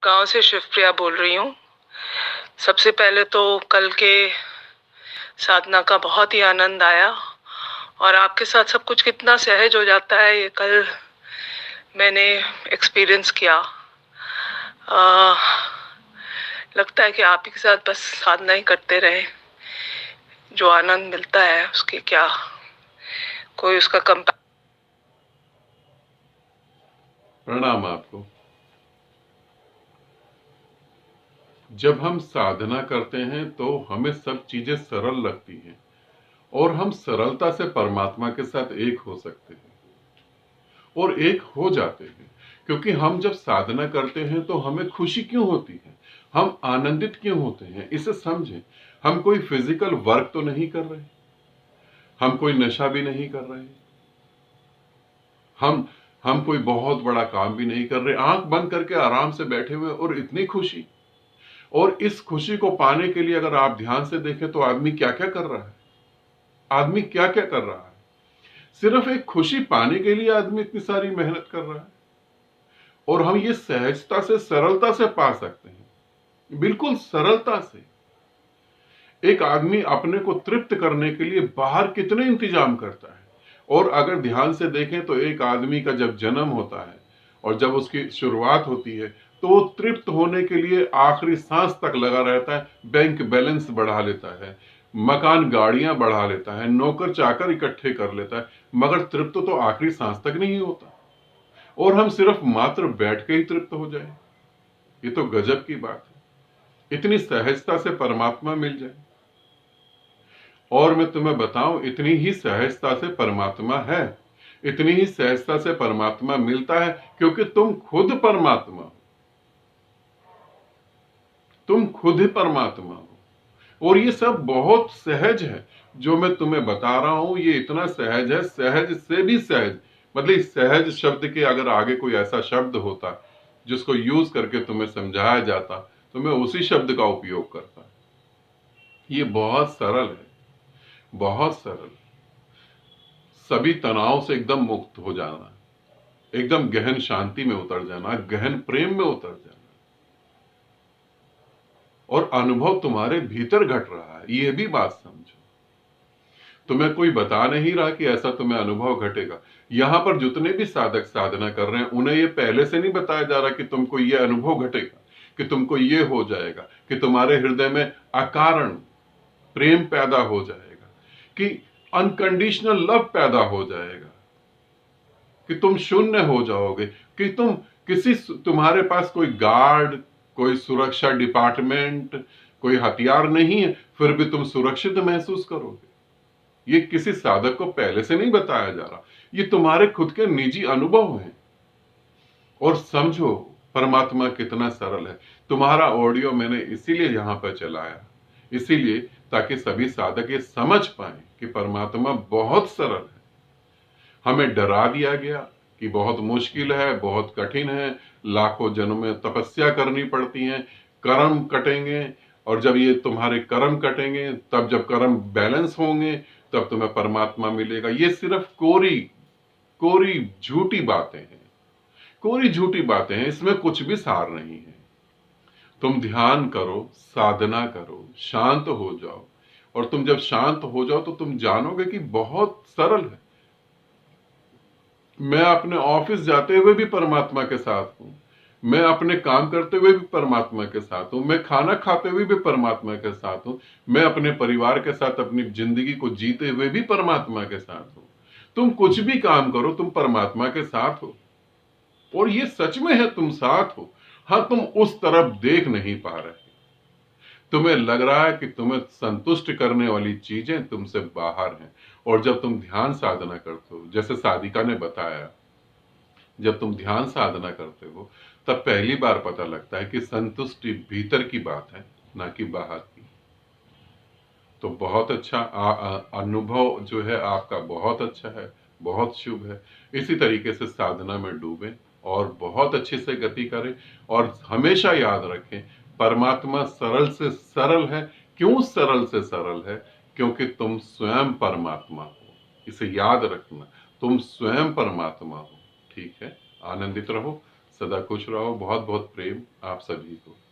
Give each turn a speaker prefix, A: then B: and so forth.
A: गाँव से शिवप्रिया बोल रही हूँ। सबसे पहले तो कल के साधना का बहुत ही आनंद आया और आपके साथ सब कुछ कितना सहज हो जाता है ये कल मैंने एक्सपीरियंस किया। लगता है कि आप ही के साथ बस साधना ही करते रहे। जो आनंद मिलता है उसकी क्या कोई उसका
B: प्रणाम आपको। जब हम साधना करते हैं तो हमें सब चीजें सरल लगती हैं और हम सरलता से परमात्मा के साथ एक हो सकते हैं और एक हो जाते हैं। क्योंकि हम जब साधना करते हैं तो हमें खुशी क्यों होती है, हम आनंदित क्यों होते हैं, इसे समझें। हम कोई फिजिकल वर्क तो नहीं कर रहे, हम कोई नशा भी नहीं कर रहे, हम कोई बहुत बड़ा काम भी नहीं कर रहे, आंख बंद करके आराम से बैठे हुए और इतनी खुशी। और इस खुशी को पाने के लिए अगर आप ध्यान से देखें तो आदमी क्या क्या कर रहा है, आदमी क्या क्या कर रहा है। सिर्फ एक खुशी पाने के लिए आदमी इतनी सारी मेहनत कर रहा है और हम ये सहजता से सरलता से पा सकते हैं, बिल्कुल सरलता से। एक आदमी अपने को तृप्त करने के लिए बाहर कितने इंतजाम करता है। और अगर ध्यान से देखें तो एक आदमी का जब जन्म होता है और जब उसकी शुरुआत होती है तो वो तृप्त होने के लिए आखिरी सांस तक लगा रहता है, बैंक बैलेंस बढ़ा लेता है, मकान गाड़ियां बढ़ा लेता है, नौकर चाकर इकट्ठे कर लेता है, मगर तृप्त तो आखिरी सांस तक नहीं होता। और हम सिर्फ मात्र बैठ के ही तृप्त हो जाए, ये तो गजब की बात है। इतनी सहजता से परमात्मा मिल जाए। और मैं तुम्हें बताऊं, इतनी ही सहजता से परमात्मा है, इतनी ही सहजता से परमात्मा मिलता है, क्योंकि तुम खुद परमात्मा हो, तुम खुद ही परमात्मा हो। और ये सब बहुत सहज है जो मैं तुम्हें बता रहा हूं, ये इतना सहज है, सहज से भी सहज। मतलब सहज शब्द के अगर आगे कोई ऐसा शब्द होता जिसको यूज करके तुम्हें समझाया जाता तो मैं उसी शब्द का उपयोग करता। ये बहुत सरल है, बहुत सरल। सभी तनाव से एकदम मुक्त हो जाना, एकदम गहन शांति में उतर जाना, गहन प्रेम में उतर जाना, और अनुभव तुम्हारे भीतर घट रहा है, ये भी बात समझो। तुम्हें कोई बता नहीं रहा कि ऐसा तुम्हें अनुभव घटेगा। यहां पर जितने भी साधक साधना कर रहे हैं उन्हें ये पहले से नहीं बताया जा रहा कि तुमको ये अनुभव घटेगा, कि तुमको ये हो जाएगा, कि तुम्हारे हृदय में अकारण प्रेम पैदा हो जाएगा, कि अनकंडीशनल लव पैदा हो जाएगा, कि तुम शून्य हो जाओगे, कि तुम्हारे पास कोई गार्ड, कोई सुरक्षा डिपार्टमेंट, कोई हथियार नहीं है, फिर भी तुम सुरक्षित महसूस करोगे। ये किसी साधक को पहले से नहीं बताया जा रहा, ये तुम्हारे खुद के निजी अनुभव हैं। और समझो परमात्मा कितना सरल है। तुम्हारा ऑडियो मैंने इसीलिए यहां पर चलाया, इसीलिए ताकि सभी साधक ये समझ पाए कि परमात्मा बहुत सरल है। हमें डरा दिया गया कि बहुत मुश्किल है, बहुत कठिन है, लाखों जन्म में तपस्या करनी पड़ती है, कर्म कटेंगे, और जब ये तुम्हारे कर्म कटेंगे, तब जब कर्म बैलेंस होंगे, तब तुम्हें परमात्मा मिलेगा। ये सिर्फ कोरी कोरी झूठी बातें हैं, कोरी झूठी बातें हैं, इसमें कुछ भी सार नहीं है। तुम ध्यान करो, साधना करो, शांत हो जाओ, और तुम जब शांत हो जाओ तो तुम जानोगे कि बहुत सरल है। मैं अपने ऑफिस जाते हुए भी परमात्मा के साथ हूं, मैं अपने काम करते हुए भी परमात्मा के साथ हूं, मैं खाना खाते हुए भी परमात्मा के साथ हूं, मैं अपने परिवार के साथ अपनी जिंदगी को जीते हुए भी परमात्मा के साथ हूं। तुम कुछ भी काम करो, तुम परमात्मा के साथ हो, और ये सच में है, तुम साथ हो। हाँ, तुम उस तरफ देख नहीं पा रहे, तुम्हें लग रहा है कि तुम्हें संतुष्ट करने वाली चीजें तुमसे बाहर हैं। और जब तुम ध्यान साधना करते हो, जैसे साधिका ने बताया, जब तुम ध्यान साधना करते हो तब पहली बार पता लगता है कि संतुष्टि भीतर की बात है, ना कि बाहर की। तो बहुत अच्छा अनुभव जो है आपका, बहुत अच्छा है, बहुत शुभ है। इसी तरीके से साधना में डूबें और बहुत अच्छे से गति करें। और हमेशा याद रखें, परमात्मा सरल से सरल है। क्यों सरल से सरल है? क्योंकि तुम स्वयं परमात्मा हो। इसे याद रखना, तुम स्वयं परमात्मा हो। ठीक है, आनंदित रहो। सदा खुश रहो। बहुत बहुत प्रेम आप सभी को।